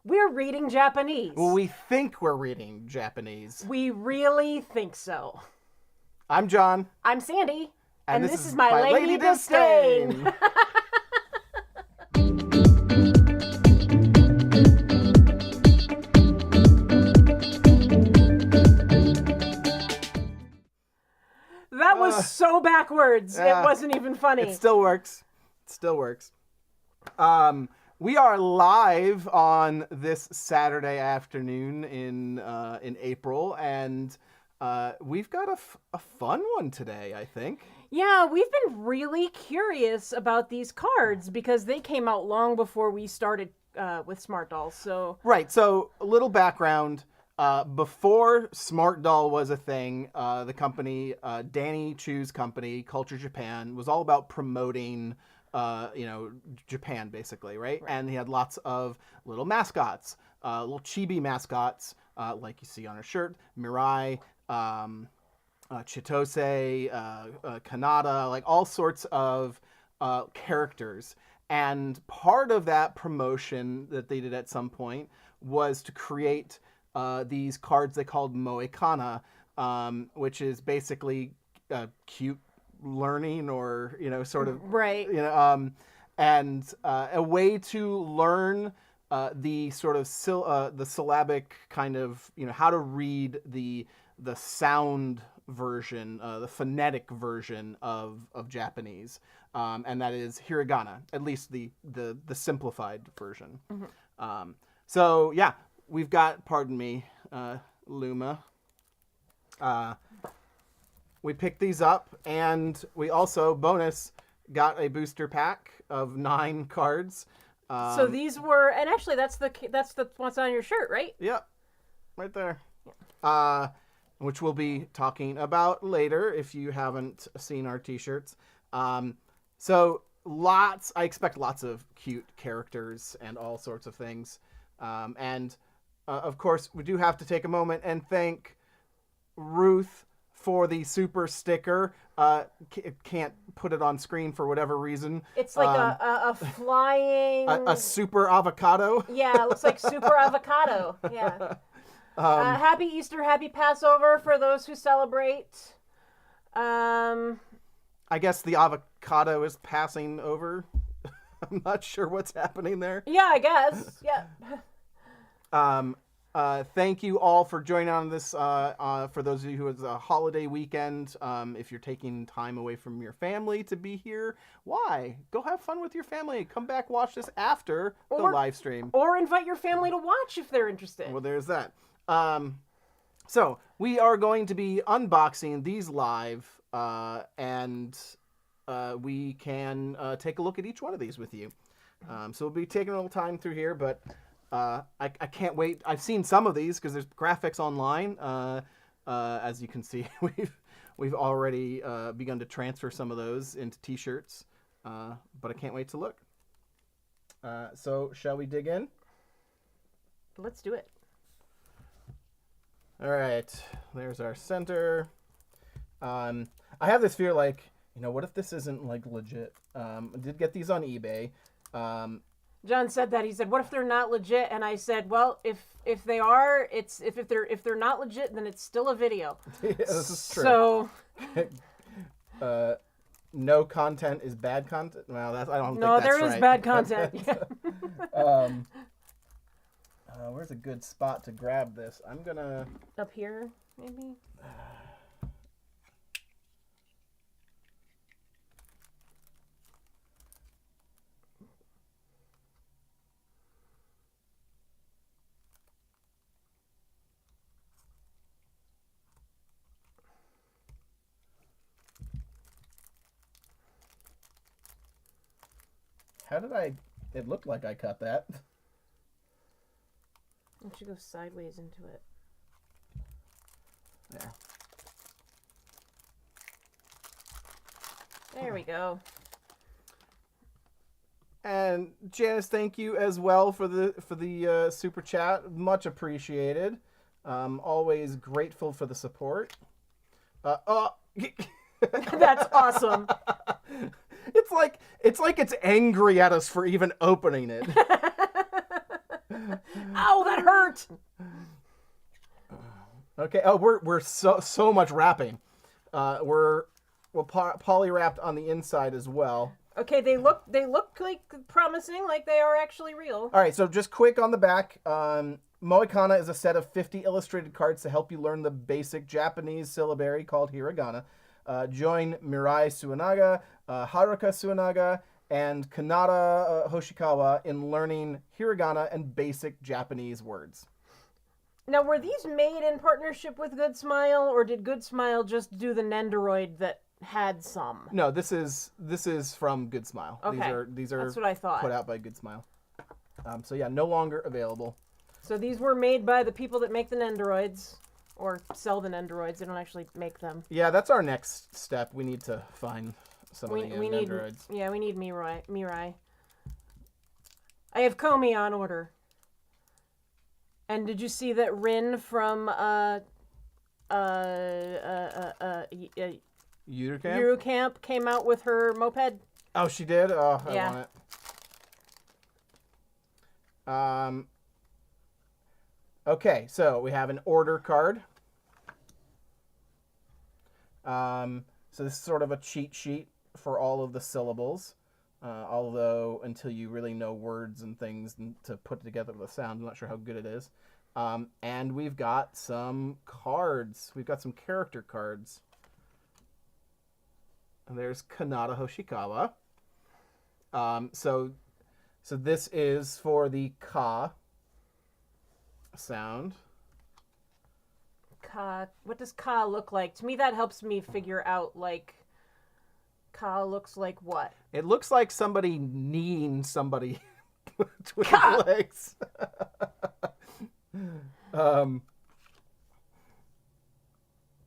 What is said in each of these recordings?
We're reading Japanese. Well, we think we're reading Japanese. We really think so. I'm John. I'm Sandy. And this is my Lady Disdain. That was so backwards. It wasn't even funny. It still works. We are live on this Saturday afternoon in April, and we've got a fun one today, I think. Yeah, we've been really curious about these cards because they came out long before we started with Smart Dolls. So right. So a little background. Before Smart Doll was a thing, the company, Danny Chu's company, Culture Japan, was all about promoting, Japan, basically, right? And he had lots of little mascots, little chibi mascots, like you see on her shirt, Mirai, Chitose, Kanata, like all sorts of characters. And part of that promotion that they did at some point was to create these cards they called Moekana, which is basically cute learning, or sort of right, and a way to learn the sort of the syllabic kind of how to read the sound version, the phonetic version of Japanese, and that is hiragana, at least the simplified version. Mm-hmm. So yeah. We've got, pardon me, Luma. We picked these up, and we also, bonus, got a booster pack of 9 cards. So these were, and actually that's what's on your shirt, right? Yep, right there. Yeah. Which we'll be talking about later if you haven't seen our t-shirts. So I expect lots of cute characters and all sorts of things. Of course, we do have to take a moment and thank Ruth for the super sticker. Can't put it on screen for whatever reason. It's like a flying... A super avocado. Yeah, it looks like super avocado. Yeah. Happy Easter, happy Passover for those who celebrate. I guess the avocado is passing over. I'm not sure what's happening there. Yeah, I guess. Yeah. Thank you all for joining on this, for those of you who it's a holiday weekend. If you're taking time away from your family to be here, why? Go have fun with your family. Come back, watch this after the live stream. Or invite your family to watch if they're interested. Well, there's that. So we are going to be unboxing these live, and we can take a look at each one of these with you. So we'll be taking a little time through here, but I can't wait. I've seen some of these because there's graphics online. As you can see, we've already begun to transfer some of those into T-shirts, but I can't wait to look. So shall we dig in? Let's do it. All right, there's our center. I have this fear, like, what if this isn't like legit? I did get these on eBay. John said that. He said, "What if they're not legit?" And I said, "Well, if they are, if they're not legit, then it's still a video." Yeah, this is true. So, no content is bad content. Well, I don't think no, that's there is right. bad content. Yeah. Where's a good spot to grab this? I'm gonna Up here, maybe. How did I? It looked like I cut that. You should go sideways into it. There. There we go. And Janice, thank you as well for the super chat. Much appreciated. Always grateful for the support. That's awesome. It's like it's angry at us for even opening it. Ow, that hurt. Okay. Oh, we're so much wrapping. We're poly wrapped on the inside as well. Okay, they look like promising, like they are actually real. All right. So just quick on the back. Moekana is a set of 50 illustrated cards to help you learn the basic Japanese syllabary called hiragana. Join Mirai Suenaga, Haruka Suenaga, and Kanata Hoshikawa in learning hiragana and basic Japanese words. Now, were these made in partnership with Good Smile, or did Good Smile just do the Nendoroid that had some? No, this is from Good Smile. Okay, These are that's what I thought. put out by Good Smile. So yeah, no longer available. So these were made by the people that make the Nendoroids, or sell the Nendoroids. They don't actually make them. Yeah, that's our next step. We need to find some of the need Nendoroids. Yeah, we need Mirai. I have Komi on order. And did you see that Rin from Eurocamp came out with her moped? Oh, she did? Oh, I Yeah. want it. Okay, so we have an order card. So this is sort of a cheat sheet for all of the syllables. Although until you really know words and things to put together the sound, I'm not sure how good it is. And we've got some cards. We've got some character cards. And there's Kanata Hoshikawa. So this is for the ka sound. Ka. What does ka look like? To me, that helps me figure out, like, ka looks like what? It looks like somebody kneeing somebody between the legs.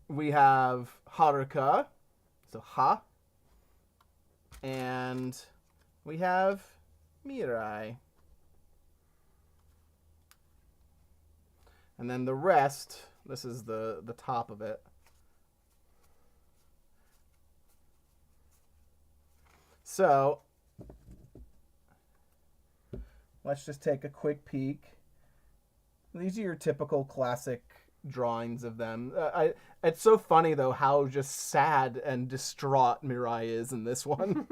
We have Haruka, so ha. And we have Mirai. And then the rest, this is the top of it. So, let's just take a quick peek. These are your typical classic drawings of them. It's so funny, though, how just sad and distraught Mirai is in this one.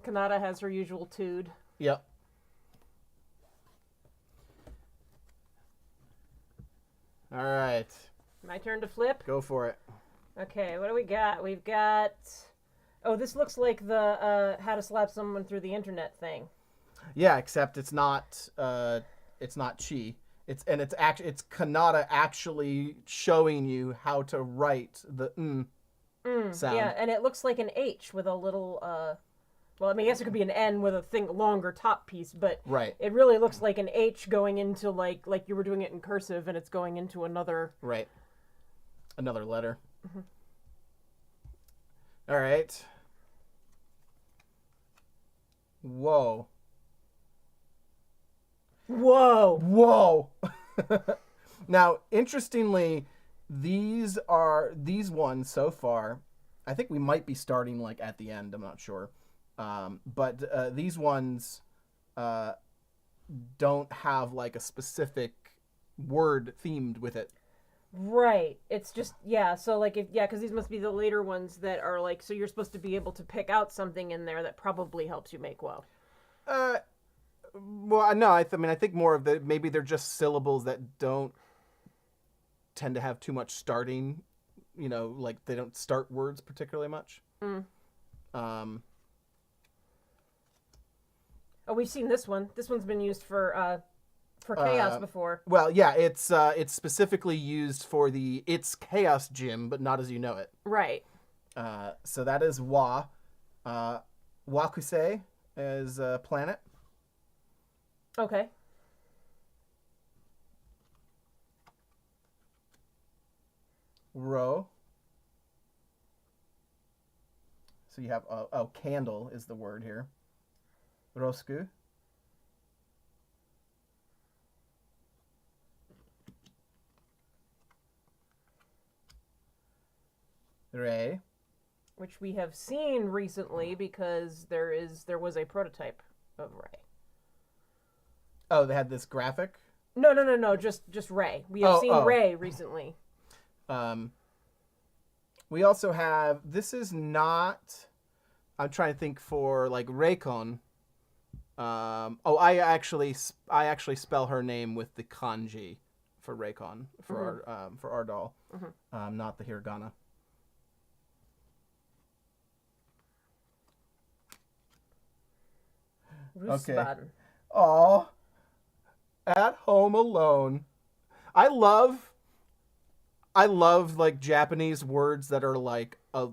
Kanata has her usual tood. Yep. All right. My turn to flip? Go for it. Okay, what do we got? We've got... Oh, this looks like the how to slap someone through the internet thing. Yeah, except it's not chi. It's Kanata actually showing you how to write the sound. Yeah, and it looks like an H with a little well, I mean, I guess it could be an N with a longer top piece, but Right. it really looks like an H going into like you were doing it in cursive, and it's going into another. Right. Another letter. All right. Whoa. Whoa! Whoa. Now, interestingly, these ones so far. I think we might be starting like at the end. I'm not sure, but these ones don't have like a specific word themed with it. Right. It's just so like because these must be the later ones that are like so you're supposed to be able to pick out something in there that probably helps you make woe. Well, no, I mean I think more of maybe they're just syllables that don't tend to have too much starting. Like they don't start words particularly much. Oh, we've seen this one. This one's been used for chaos before. Well, yeah, it's specifically used for the It's Chaos Gym, but not as you know it. Right. So that is Wa. Wakusei is planet. Okay. Ro. So you have candle is the word here. Rosku. Rei. Which we have seen recently because there was a prototype of Ray. Oh, they had this graphic? No. Just Ray. We have seen Ray recently. We also have. This is not. I'm trying to think for like Reikon. I actually spell her name with the kanji for Reikon for our doll, not the hiragana. Rusban. Okay. Aw. At home alone. I love like Japanese words that are like a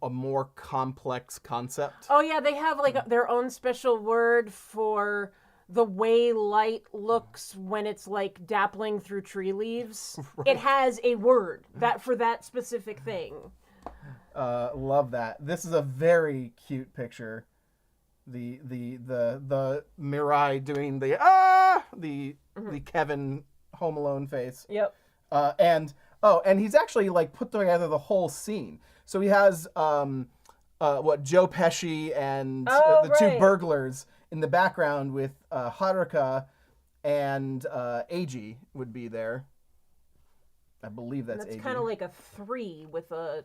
more complex concept. Oh yeah, they have like their own special word for the way light looks when it's like dappling through tree leaves. Right. It has a word that for that specific thing. Love that. This is a very cute picture. The Mirai doing the Kevin Home Alone face. Yep. And he's actually like put together the whole scene. So he has Joe Pesci and the two burglars in the background with Haruka and Eiji would be there. I believe that's Eiji. That's kind of like a 3 with a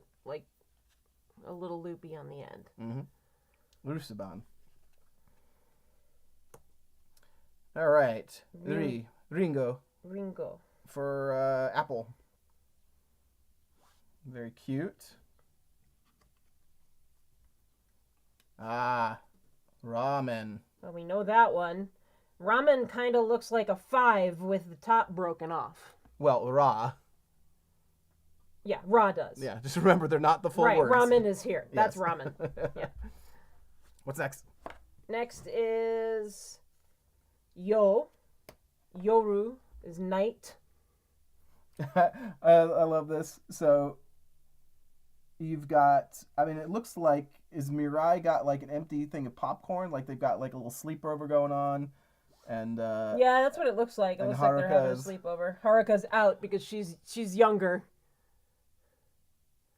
little loopy on the end. Mm-hmm. Rusuban. All right. Ringo. Ringo. For apple. Very cute. Ramen. Well, we know that one. Ramen kind of looks like a 5 with the top broken off. Well, ra. Yeah, ra does. Yeah, just remember they're not the full words. Right, ramen is here. That's ramen. Yeah. What's next? Next is Yo. Yoru is night. I love this. So you've got, I mean, it looks like, is Mirai got like an empty thing of popcorn? Like they've got like a little sleepover going on. And yeah, that's what it looks like. It looks like they're having a sleepover. Haruka's out because she's younger.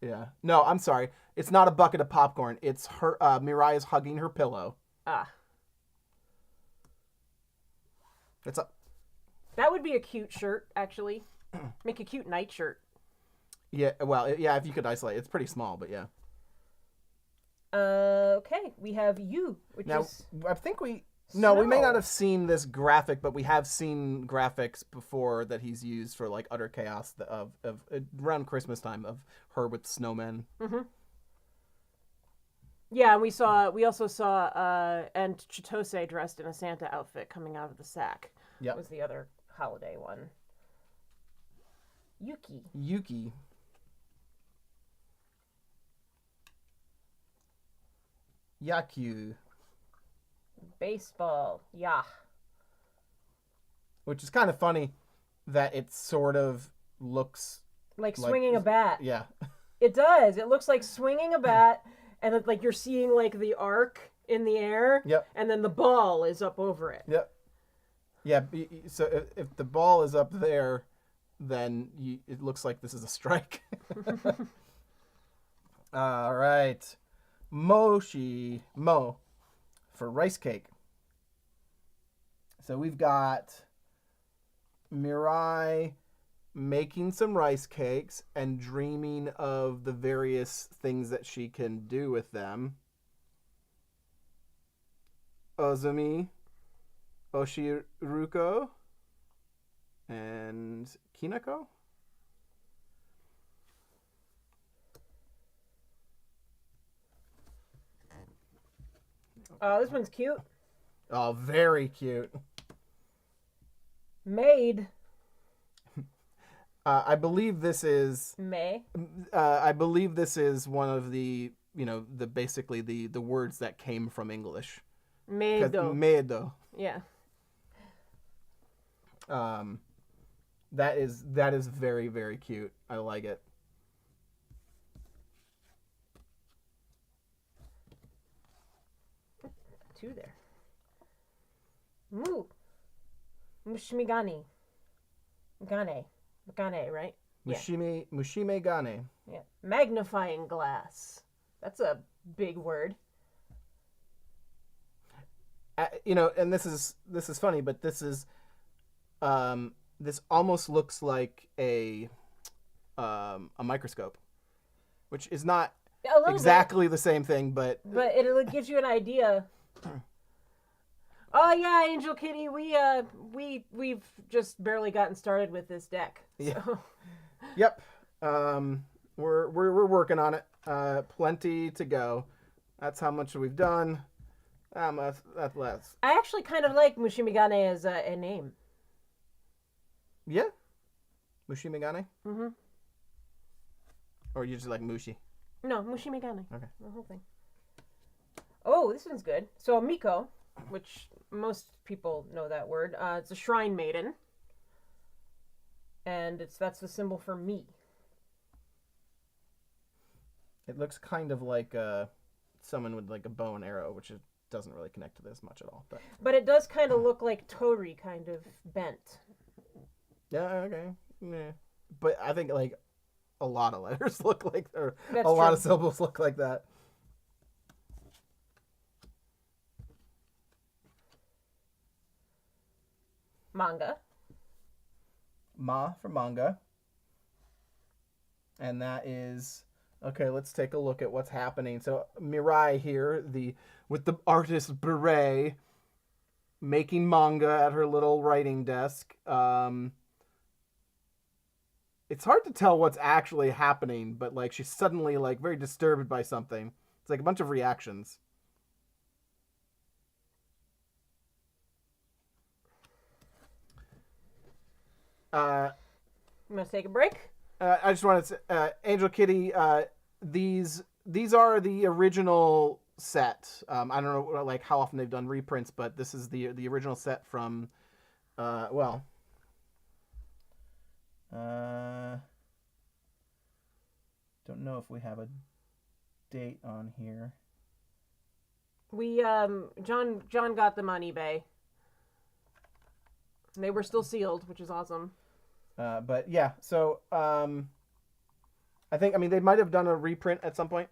Yeah. No, I'm sorry. It's not a bucket of popcorn. It's her. Mirai is hugging her pillow. It's up. That would be a cute shirt, actually. Make a cute night shirt. Yeah. Well, yeah. If you could isolate, it's pretty small, but yeah. Okay. We have you, which is. I think we. No, we may not have seen this graphic, but we have seen graphics before that he's used for like utter chaos of around Christmas time of her with snowmen. Mm-hmm. Yeah, and we also saw and Chitose dressed in a Santa outfit coming out of the sack. Yep. Was the other holiday one. Yuki. Yakyu. Baseball. Yeah. Which is kind of funny that it sort of looks Like swinging a bat. Yeah. It does. It looks like swinging a bat, and it's like you're seeing like the arc in the air. Yep. And then the ball is up over it. Yep. Yeah. So if the ball is up there, then it looks like this is a strike. All right. Mo for rice cake. So we've got Mirai making some rice cakes and dreaming of the various things that she can do with them. Ozumi, Oshiruko, and Kinako. Oh, this one's cute. Oh, very cute. Made. I believe this is. May. I believe this is one of the basically the words that came from English. Medo. Medo. Yeah. That is very, very cute. I like it. Two there. Mushimigani. Gane, right? Mushime Gane. Yeah. Magnifying glass. That's a big word. And this is funny, but this is this almost looks like a microscope, which is not exactly the same thing, but it gives you an idea. Oh yeah, Angel Kitty, we've just barely gotten started with this deck. So. Yeah. Yep. We're working on it. Plenty to go. That's how much we've done. That's less. I actually kind of like Mushimigane as a name. Yeah. Mushimigane? Mm-hmm. Or you just like Mushi? No, Mushimigane. Okay. The whole thing. Oh, this one's good. So Miko, which most people know that word, it's a shrine maiden. And that's the symbol for me. It looks kind of like someone with like a bow and arrow, which doesn't really connect to this much at all. But it does kind of look like Tori kind of bent. Yeah, okay. Yeah. But I think like a lot of letters look like, or That's a lot true. of syllables look like that. Manga. Ma for manga. And that is, okay, let's take a look at what's happening. So Mirai here, with the artist beret, making manga at her little writing desk. It's hard to tell what's actually happening, but like she's suddenly like very disturbed by something. It's like a bunch of reactions. You want to take a break? I just wanted to say, Angel Kitty, these are the original set. I don't know like how often they've done reprints, but this is the original set from, don't know if we have a date on here. We John got them on eBay. They were still sealed, which is awesome. But yeah, so I mean they might have done a reprint at some point.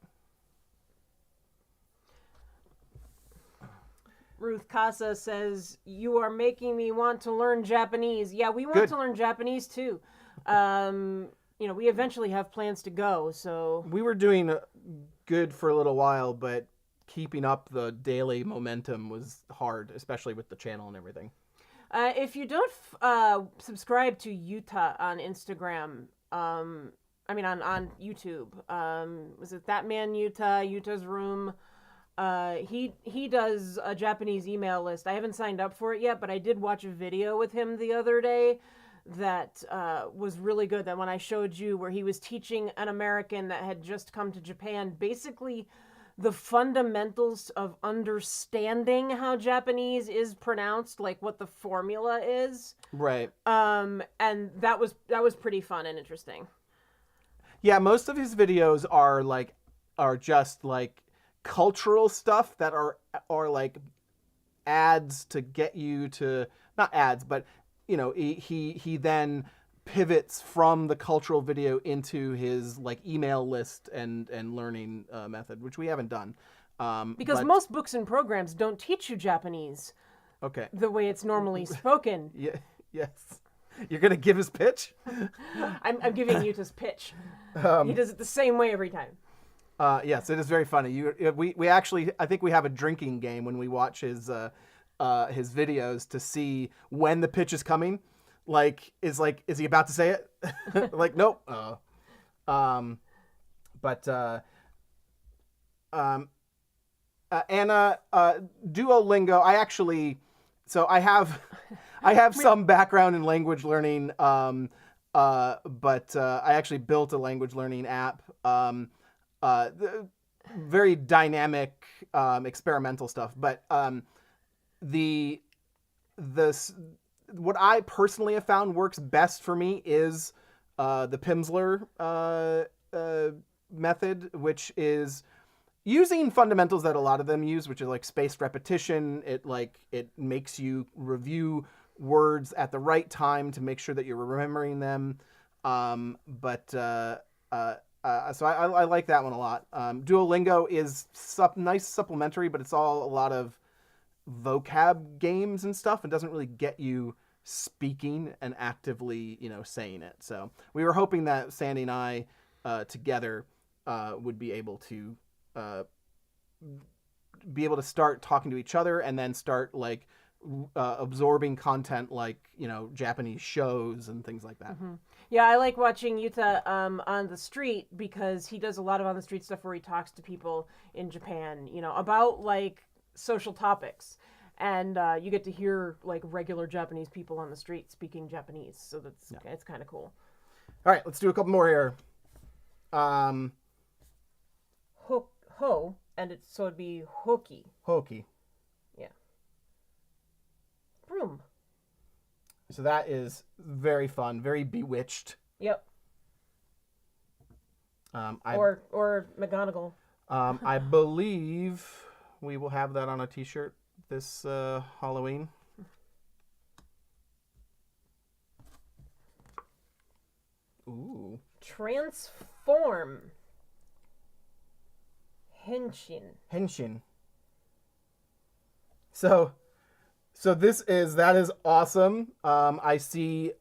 Ruth Casa says, "You are making me want to learn Japanese." Yeah, we want to learn Japanese too. We eventually have plans to go, so... We were doing good for a little while, but keeping up the daily momentum was hard, especially with the channel and everything. If you don't subscribe to Yuta on Instagram, on YouTube, was it That Man Yuta, Yuta's Room? He does a Japanese email list. I haven't signed up for it yet, but I did watch a video with him the other day that was really good. That one I showed you, where he was teaching an American that had just come to Japan, basically the fundamentals of understanding how Japanese is pronounced, like what the formula is. Right. And that was pretty fun and interesting. Yeah, most of his videos are just like cultural stuff that are like ads to get you to, not ads, but you know, he then pivots from the cultural video into his like email list and learning method, which we haven't done. Because most books and programs don't teach you Japanese okay, the way it's normally spoken. yeah, yes, you're gonna give his pitch. I'm giving Yuta's pitch. He does it the same way every time. Yes, it is very funny. We actually, I think we have a drinking game when we watch his videos to see when the pitch is coming. Is he about to say it? Like, nope. Anna, Duolingo. I have some background in language learning. But I actually built a language learning app. Very dynamic, experimental stuff. But what I personally have found works best for me is the Pimsleur method, which is using fundamentals that a lot of them use, which is like spaced repetition. It makes you review words at the right time to make sure that you're remembering them. So I like that one a lot. Duolingo is nice supplementary, but it's all a lot of vocab games and stuff. It doesn't really get you speaking and actively, saying it. So we were hoping that Sandy and I together would be able to start talking to each other and then start like absorbing content like Japanese shows and things like that. Mm-hmm. Yeah, I like watching Yuta on the street because he does a lot of on the street stuff where he talks to people in Japan, about like social topics. And you get to hear like regular Japanese people on the street speaking Japanese. So it's kind of cool. All right, let's do a couple more here. Ho, and it'd be hoki. Hoki. Yeah. Broom. So that is very fun, very bewitched. Yep. Or McGonagall. I believe we will have that on a t-shirt this Halloween. Ooh. Transform. Henshin. So that is awesome. I see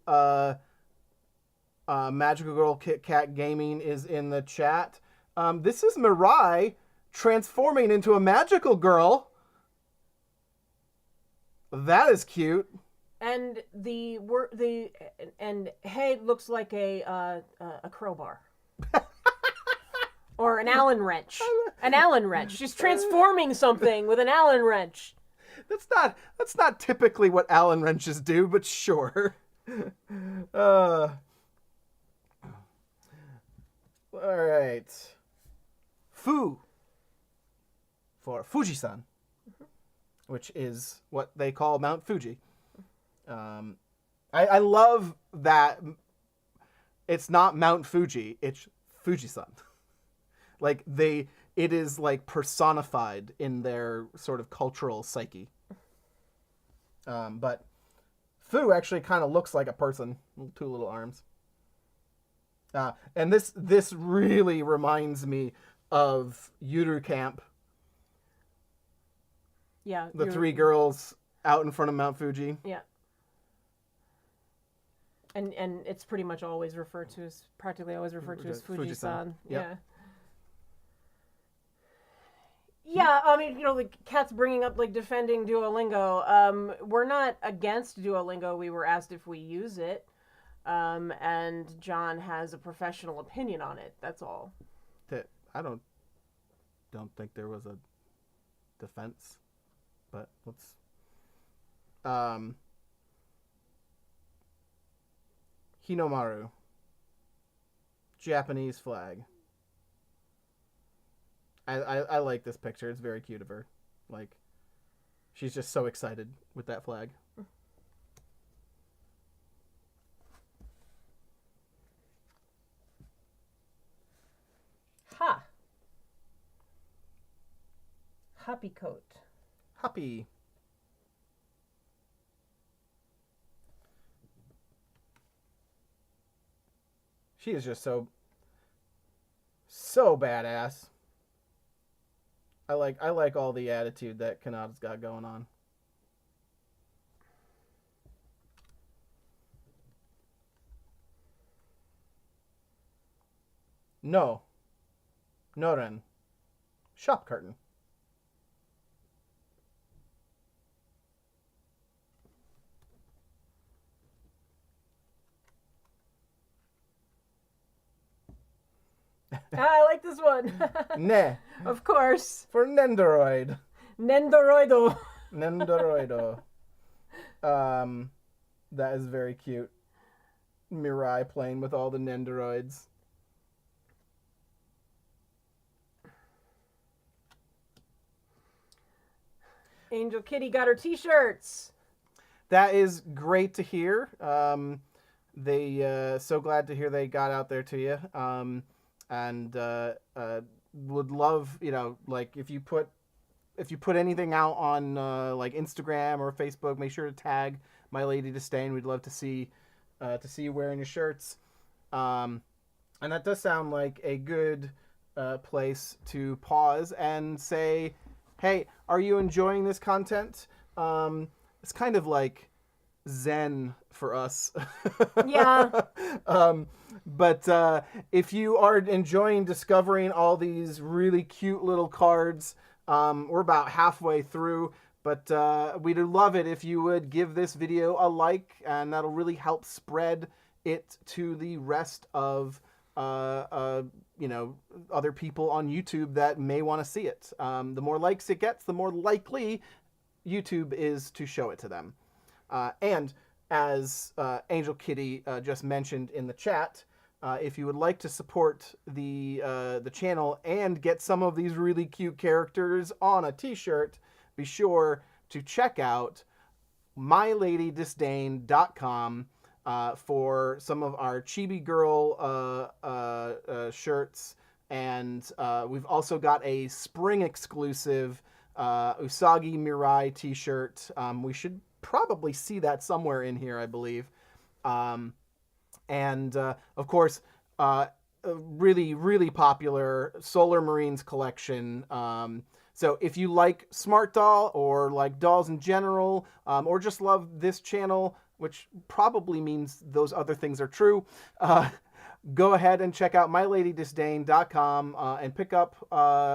Magical Girl Kit Kat Gaming is in the chat. This is Mirai transforming into a magical girl. That is cute. And hey looks like a crowbar. Or an Allen wrench. An Allen wrench. She's transforming something with an Allen wrench. That's not typically what Allen wrenches do, but sure. All right. Fu for Fujisan, which is what they call Mount Fuji. I love that it's not Mount Fuji, it's Fujisan. Like it is like personified in their sort of cultural psyche. But Fu actually kind of looks like a person, 2 little arms. And this really reminds me of Yuru Camp. Yeah. The 3 girls out in front of Mount Fuji. Yeah. And it's pretty much always referred to as Fujisan. Yep. Yeah. Yeah, I mean, like Kat's bringing up like defending Duolingo. We're not against Duolingo. We were asked if we use it, and John has a professional opinion on it. That's all. I don't think there was a defense. But let's Hinomaru. Japanese flag. I like this picture. It's very cute of her. Like, she's just so excited with that flag. Ha. Happy coat. Happy. She is just so badass. I like all the attitude that Kanata's got going on. No. Noren. Shop curtain. I like this one. Ne. Of course. For Nendoroid. Nendoroido. Nendoroido. That is very cute. Mirai playing with all the Nendoroids. Angel Kitty got her t-shirts. That is great to hear. They so glad to hear they got out there to you. And would love, like if you put anything out on like Instagram or Facebook, make sure to tag My Lady Disdain. We'd love to see you wearing your shirts. And that does sound like a good place to pause and say, hey, are you enjoying this content? It's kind of like Zen for us. Yeah. But if you are enjoying discovering all these really cute little cards, we're about halfway through, but we'd love it if you would give this video a like, and that'll really help spread it to the rest of other people on YouTube that may want to see it. The more likes it gets, the more likely YouTube is to show it to them. And as Angel Kitty just mentioned in the chat, if you would like to support the channel and get some of these really cute characters on a t-shirt, be sure to check out myladydisdain.com for some of our Chibi Girl shirts. And we've also got a spring exclusive Usagi Mirai t-shirt. We should probably see that somewhere in here, I believe. And of course, a really, really popular Solar Marines collection. So if you like Smart Doll or like dolls in general, or just love this channel, which probably means those other things are true, go ahead and check out myladydisdain.com and pick up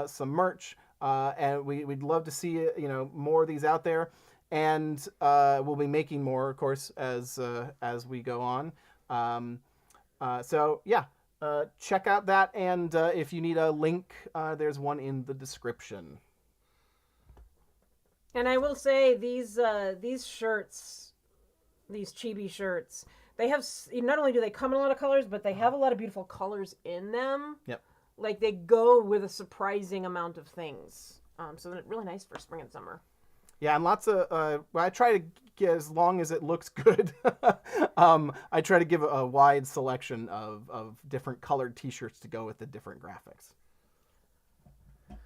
some merch. And we'd love to see more of these out there. And we'll be making more, of course, as we go on. So yeah, check out that, and if you need a link, there's one in the description. And I will say these shirts, these chibi shirts, they have, not only do they come in a lot of colors, but they have a lot of beautiful colors in them. Yep. Like they go with a surprising amount of things. So they're really nice for spring and summer. Yeah, and lots of, I try to get, as long as it looks good, I try to give a wide selection of different colored t-shirts to go with the different graphics.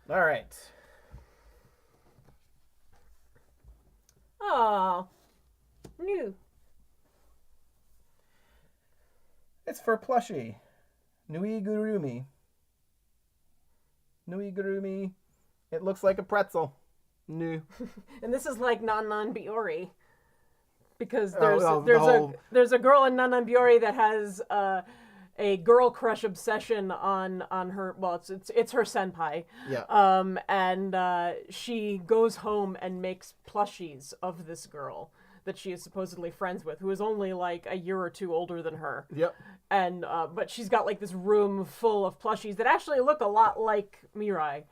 All right. Oh, new. It's for plushie. Nui Gurumi. Nui Gurumi. It looks like a pretzel. New. And this is like Nan Biori, because there's a girl in Nan Biori that has a girl crush obsession on her. Well, it's her senpai. Yeah. And she goes home and makes plushies of this girl that she is supposedly friends with, who is only like a year or two older than her. Yep. And but she's got like this room full of plushies that actually look a lot like Mirai.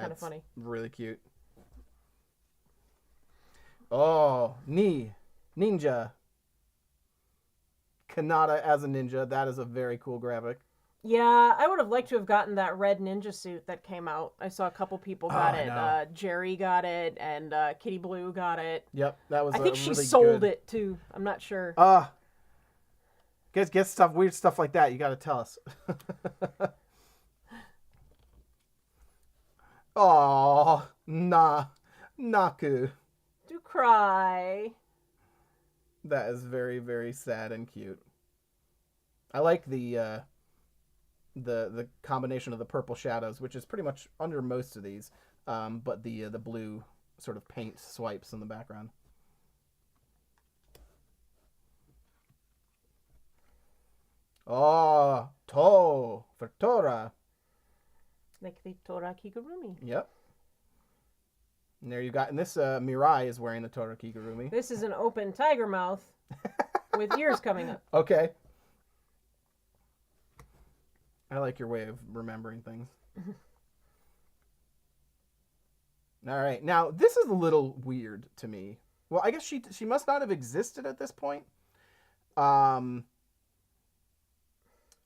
kind of funny. Really cute. Oh, ninja. Kanata as a ninja. That is a very cool graphic. Yeah, I would have liked to have gotten that red ninja suit that came out. I saw a couple people got it. Jerry got it, and Kitty Blue got it. Yep, that was. I think she really sold good. it too. I'm not sure. Get stuff, weird stuff like that. You got to tell us. Oh, Naku. Do cry. That is very, very sad and cute. I like the combination of the purple shadows, which is pretty much under most of these, but the blue sort of paint swipes in the background. Oh, to for Tora. Like the Tora Kigurumi. Yep. And there you got, and this Mirai is wearing the Tora Kigurumi. This is an open tiger mouth with ears coming up. Okay. I like your way of remembering things. All right. Now, this is a little weird to me. Well, I guess she must not have existed at this point. I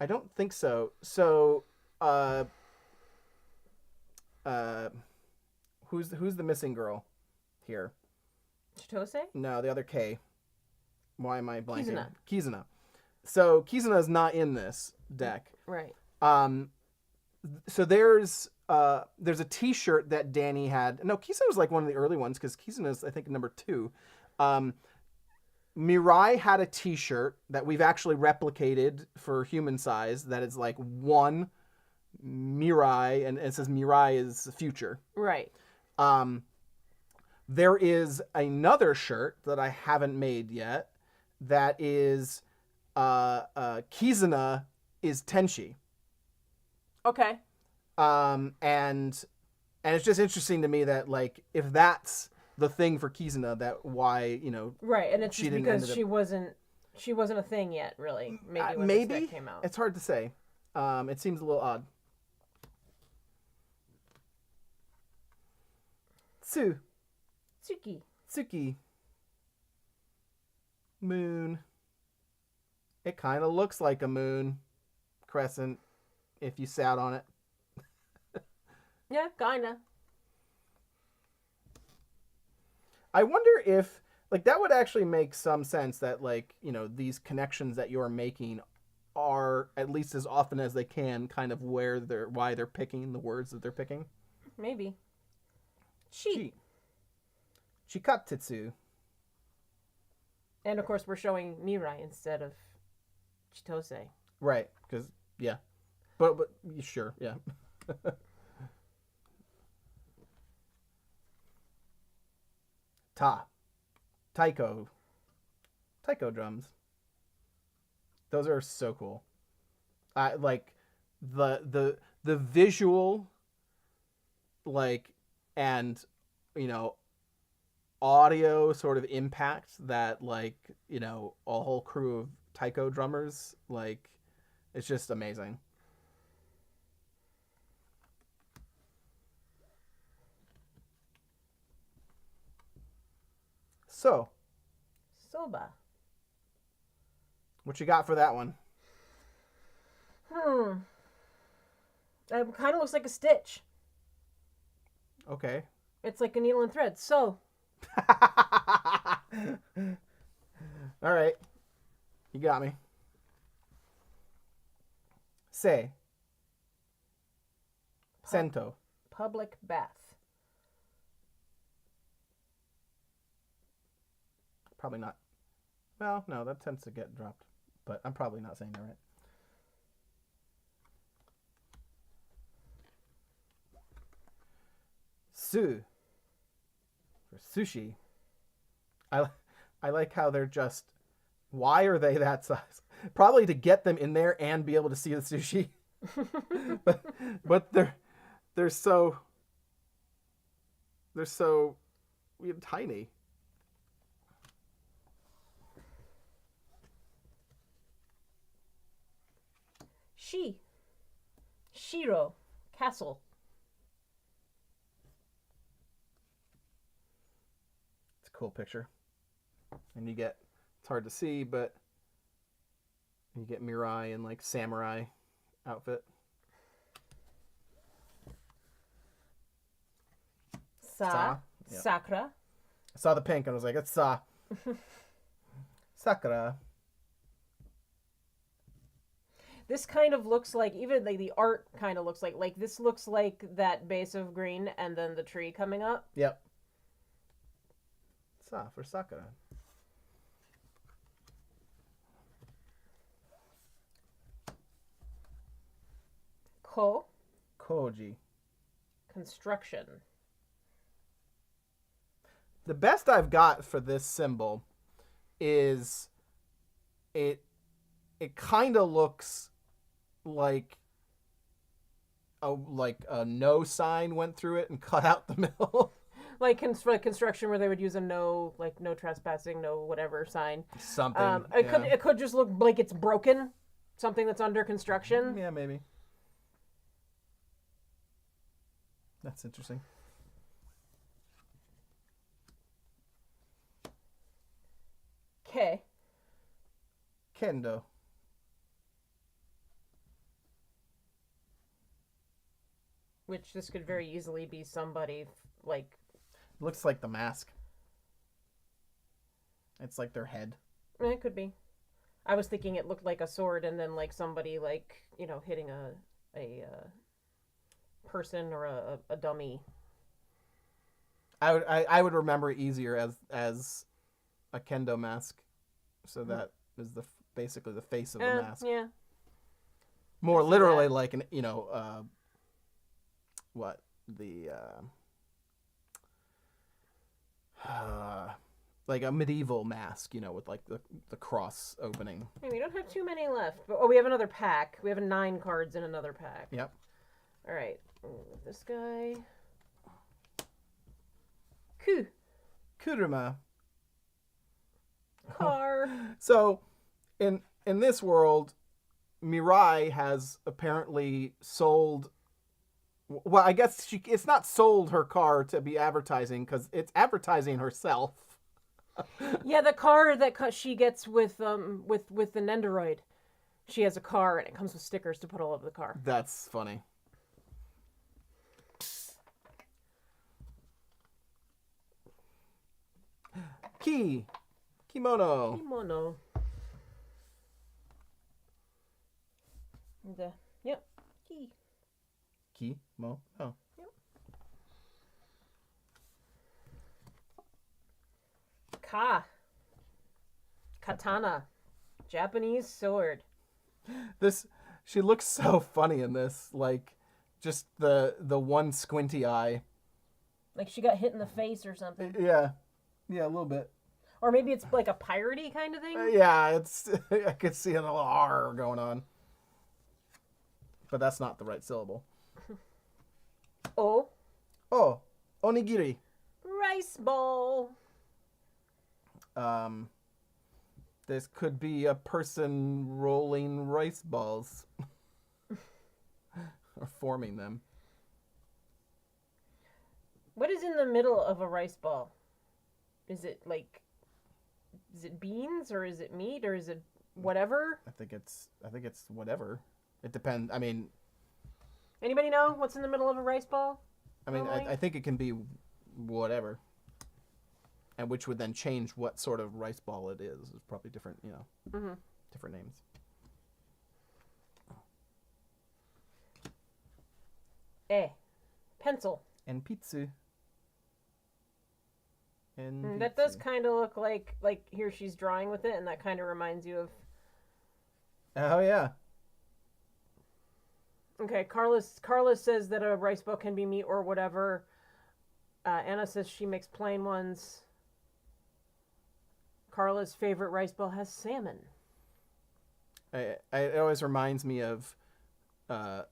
don't think so. So, who's the missing girl here? Chitose? No, the other K. Why am I blanking? Kizuna. So Kizuna is not in this deck. Right. So there's a T-shirt that Danny had. No, Kizuna was like one of the early ones because Kizuna is I think number 2. Mirai had a T-shirt that we've actually replicated for human size. That is like one Mirai, and it says Mirai is the future. Right. There is another shirt that I haven't made yet. That is Kizuna is Tenshi. Okay. And it's just interesting to me that like if that's the thing for Kizuna, that why right, and it's just because she wasn't a thing yet, really. Maybe when this deck came out. It's hard to say. It seems a little odd. Tsuki. Moon. It kind of looks like a moon crescent if you sat on it. Yeah, kinda. I wonder if like that would actually make some sense that like, these connections that you're making are at least as often as they can kind of why they're picking the words that they're picking. Maybe. Chikatitsu. And of course we're showing Mirai instead of Chitose. Right, because yeah. But sure, yeah. Taiko drums. Those are so cool. Like the visual, like, and audio sort of impact that like a whole crew of taiko drummers, like, it's just amazing. So, Soba. What you got for that one? It kind of looks like a stitch. Okay. It's like a needle and thread. So. All right. You got me. Say. Sento. Public bath. Probably not. Well, no, that tends to get dropped. But I'm probably not saying that right. Su. For sushi. I like how they're just... Why are they that size? Probably to get them in there and be able to see the sushi. but they're so tiny. Shiro. Castle. cool picture. And you get, it's hard to see, but you get Mirai in like samurai outfit. Sa. Yep. Sakura. I saw the pink and I was like, it's Sa. Sakura. This kind of looks like, even like the art kind of looks like this looks like that base of green and then the tree coming up. Yep. Sa for Sakura. Koji. Construction. The best I've got for this symbol is it kind of looks like a no sign went through it and cut out the middle. Like construction where they would use a no trespassing, no whatever sign. Something. It could just look like it's broken. Something that's under construction. Yeah, maybe. That's interesting. Kendo. Which this could very easily be somebody like... Looks like the mask. It's like their head. It could be. I was thinking it looked like a sword and then like somebody like, hitting a person or a dummy. I would remember it easier as a kendo mask. So that is basically the face of the mask. Yeah. More literally like an like a medieval mask, with like the cross opening. Hey, we don't have too many left. But, we have another pack. We have 9 cards in another pack. Yep. All right. This guy. Kuruma. Car. So, in this world, Mirai has apparently sold. Well, I guess it's not sold her car to be advertising because it's advertising herself. Yeah, the car that she gets with the Nendoroid. She has a car and it comes with stickers to put all over the car. That's funny. Kimono. Yep. Kimono. Yep. Katana. Japanese sword. She looks so funny in this, like just the one squinty eye. Like she got hit in the face or something. Yeah, a little bit. Or maybe it's like a piratey kind of thing. Yeah, I could see a little R going on, but that's not the right syllable. Oh, onigiri. Rice ball. This could be a person rolling rice balls or forming them. What is in the middle of a rice ball? Is it beans or is it meat or is it whatever? I think it's whatever. It depends. I mean, anybody know what's in the middle of a rice ball? I mean, I think it can be whatever. And which would then change what sort of rice ball it is. It's probably different, different names. Pencil. And pizza. That does kind of look like here she's drawing with it, and that kind of reminds you of... Oh, yeah. Okay, Carla says that a rice ball can be meat or whatever. Anna says she makes plain ones. Carla's favorite rice ball has salmon. It always reminds me of our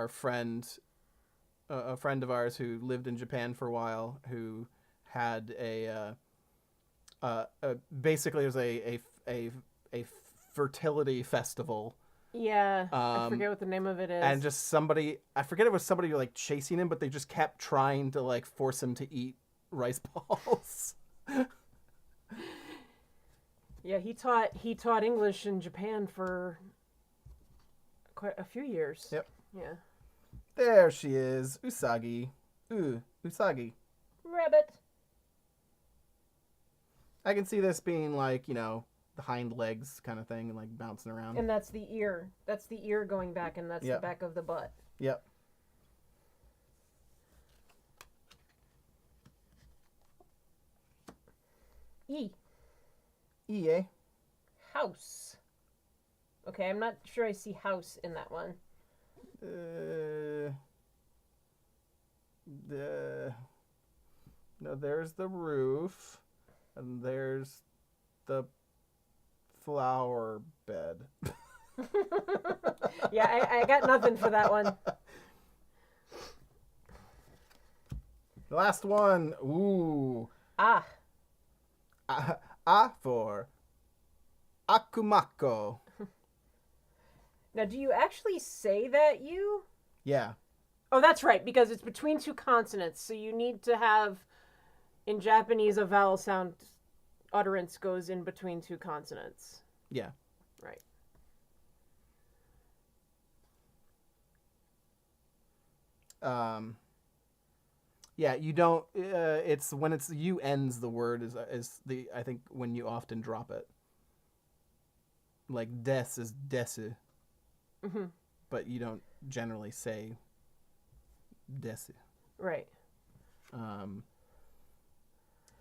friend, a friend of ours who lived in Japan for a while, who had basically it was a fertility festival. Yeah, I forget what the name of it is. And just somebody, I forget it was somebody like chasing him, but they just kept trying to like force him to eat rice balls. Yeah, he taught English in Japan for quite a few years. Yep. Yeah. There she is, Usagi. Ooh, Usagi. Rabbit. I can see this being like, the hind legs kind of thing, like bouncing around. And that's the ear. That's the ear going back, and that's Yep. the back of the butt. Yep. E. E, House. Okay, I'm not sure I see house in that one. No, there's the roof, and there's the flower bed. Yeah, I got nothing for that one. The last one. Ooh. Ah. A for Akumako. Now, do you actually say that, you? Yeah. Oh, that's right, because it's between two consonants, so you need to have, in Japanese, a vowel sound utterance goes in between two consonants. Yeah. Right. Yeah, you don't. It's when it's U ends the word is the I think when you often drop it. Like des is desu. Mm-hmm. But you don't generally say desu. Right.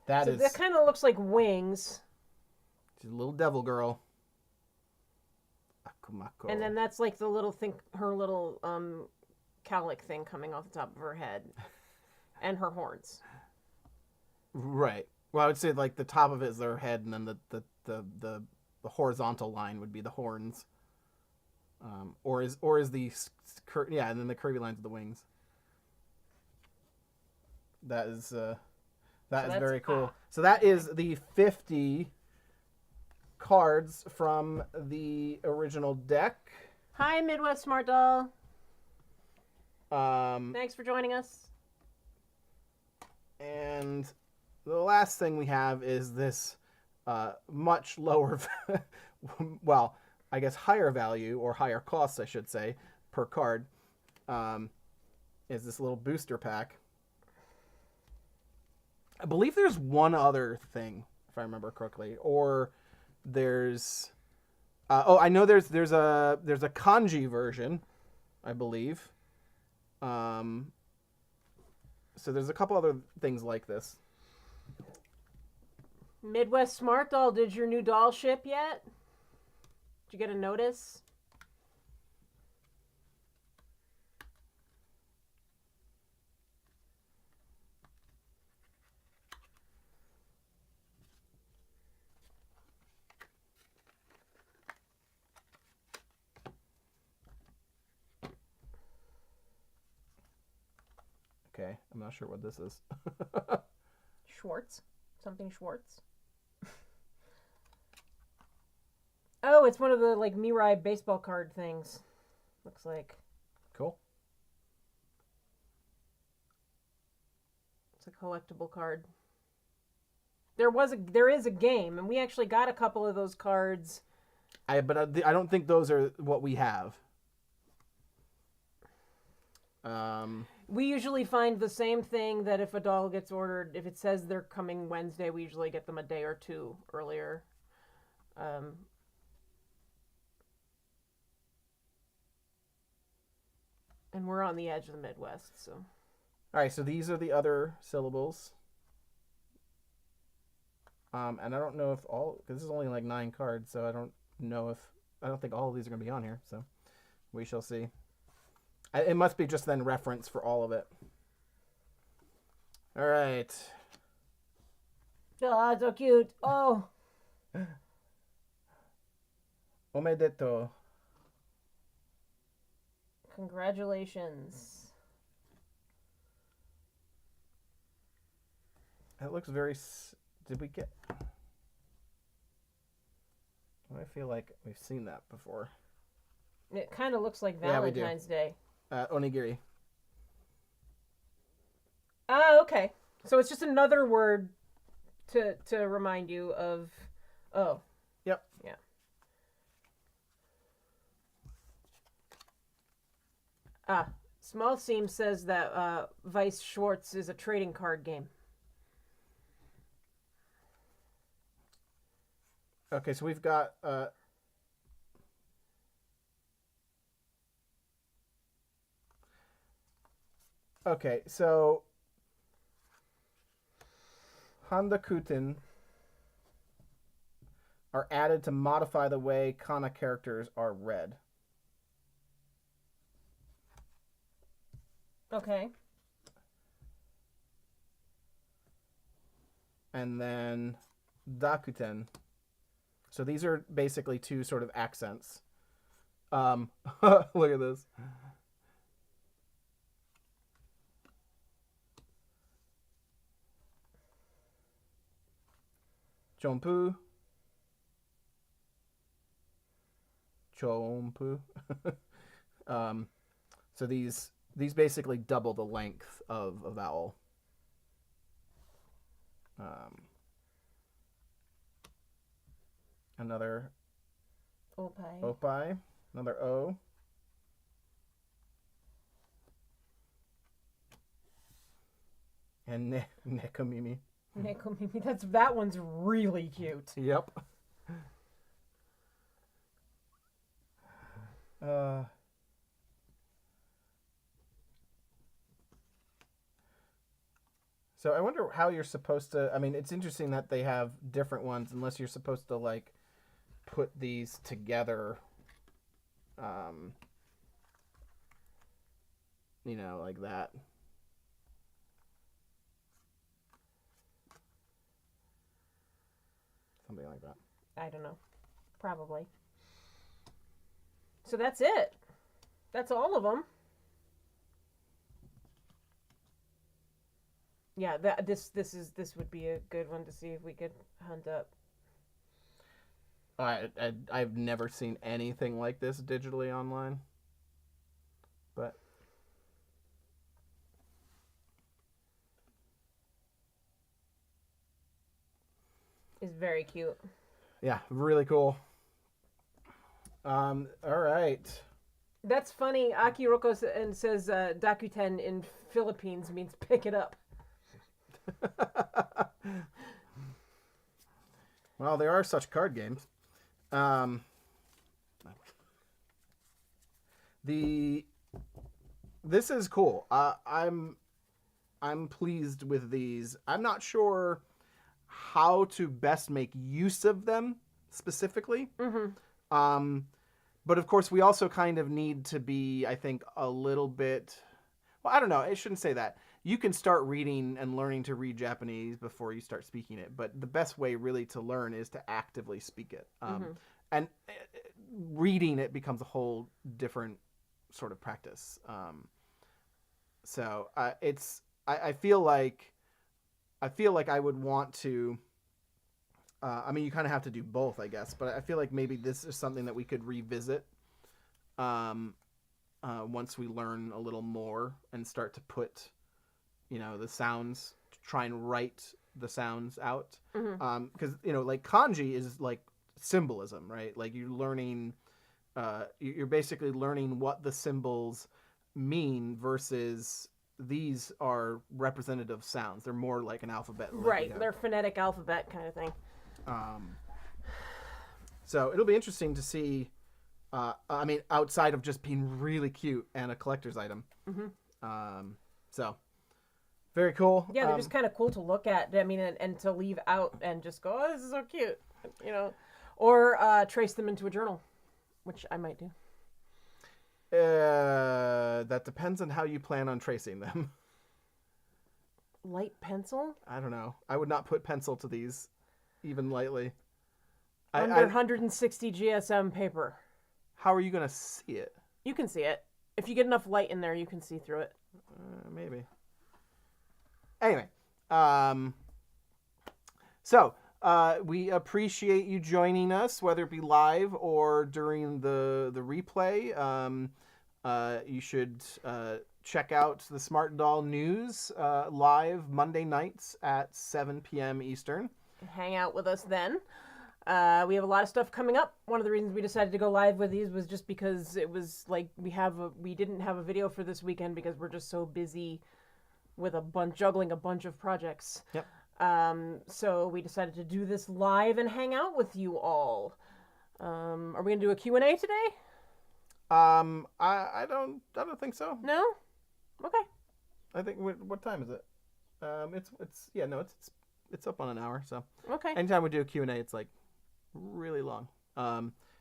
That kind of looks like wings. She's a little devil girl. Akumako. And then that's like the little thing, her little cowlick thing coming off the top of her head. And her horns. Right. Well, I would say like the top of it is their head, and then the horizontal line would be the horns. Or is the and then the curvy lines of the wings. That is very cool. So that is the 50 cards from the original deck. Hi, Midwest Smart Doll. Um, Thanks for joining us. And the last thing we have is this much lower, well, I guess higher value or higher cost, I should say, per card. Is this little booster pack. I believe there's one other thing, if I remember correctly, or there's. I know there's a kanji version, I believe. So there's a couple other things like this. Midwest Smart Doll, did your new doll ship yet? Did you get a notice? Okay, I'm not sure what this is. Schwartz? Something Schwartz? Oh, it's one of the like Mirai baseball card things. Looks like. Cool. It's a collectible card. There is a game, and we actually got a couple of those cards. I don't think those are what we have. We usually find the same thing that if a doll gets ordered, if it says they're coming Wednesday, we usually get them a day or two earlier. And we're on the edge of the Midwest, so. All right, so these are the other syllables. And I don't know if because this is only like 9 cards, so I don't think all of these are going to be on here, so we shall see. It must be just then reference for all of it. All right. Oh, so cute. Oh. Omedeto. Congratulations. It looks very... Did we get... I feel like we've seen that before. It kind of looks like Yeah, we do. Valentine's Day. Onigiri. Oh, okay. So it's just another word to remind you of. Oh. Yep. Yeah. Small Seam says that Vice Schwartz is a trading card game. Okay, so we've got okay, so Handakuten are added to modify the way kana characters are read. Okay. And then dakuten. So these are basically two sort of accents. Look at this. Chompu. Chompu. So these basically double the length of a vowel. Another opai. Another o. And nekomimi. Nekomimi. That one's really cute. Yep. So I wonder how you're supposed to. I mean, it's interesting that they have different ones, unless you're supposed to like put these together. You know, like that. Something like that. I don't know. Probably. So that's it. That's all of them. Yeah, this would be a good one to see if we could hunt up. I've never seen anything like this digitally online, but it's very cute. Yeah, really cool. All right. That's funny. Aki Roko says Dakuten in Philippines means pick it up. Well, there are such card games. This is cool. I'm pleased with these. I'm not sure how to best make use of them specifically. Mm-hmm. But of course, we also kind of need to be, I think, a little bit. Well, I don't know. I shouldn't say that. You can start reading and learning to read Japanese before you start speaking it. But the best way really to learn is to actively speak it. And reading it becomes a whole different sort of practice. So I feel like I would want to. I mean, you kind of have to do both, I guess. But I feel like maybe this is something that we could revisit once we learn a little more and start to put, the sounds, try and write the sounds out. Because, like kanji is like symbolism, right? Like you're learning, you're basically learning what the symbols mean versus these are representative sounds. They're more like an alphabet. Right. They're phonetic alphabet kind of thing. So it'll be interesting to see, I mean, outside of just being really cute and a collector's item. So very cool. Yeah, they're just kind of cool to look at. I mean, and to leave out and just go, oh, this is so cute, or trace them into a journal, which I might do. That depends on how you plan on tracing them. Light pencil? I don't know. I would not put pencil to these, even lightly. Under 160 GSM paper. How are you going to see it? You can see it. If you get enough light in there, you can see through it. Maybe. Anyway, so we appreciate you joining us, whether it be live or during the replay. You should check out the Smart Doll News live Monday nights at 7 p.m. Eastern. Hang out with us then. We have a lot of stuff coming up. One of the reasons we decided to go live with these was just because it was like we didn't have a video for this weekend because we're just so busy with juggling a bunch of projects. Yep. So we decided to do this live and hang out with you all. Are we gonna do a Q&A today? I don't think so. No? Okay. I think what time is it? It's up on an hour, so. Okay. Anytime we do a Q&A, it's like really long.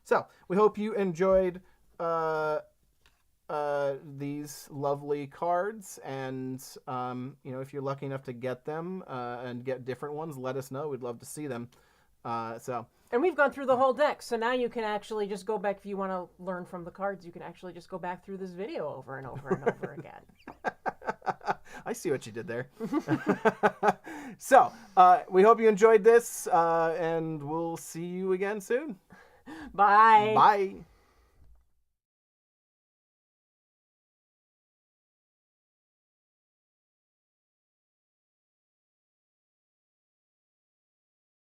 So we hope you enjoyed these lovely cards, and if you're lucky enough to get them and get different ones, let us know. We'd love to see them. And we've gone through the whole deck, so now you can actually just go back if you want to learn from the cards. You can actually just go back through this video over and over and over again. I see what you did there. So we hope you enjoyed this, and we'll see you again soon. Bye. Bye.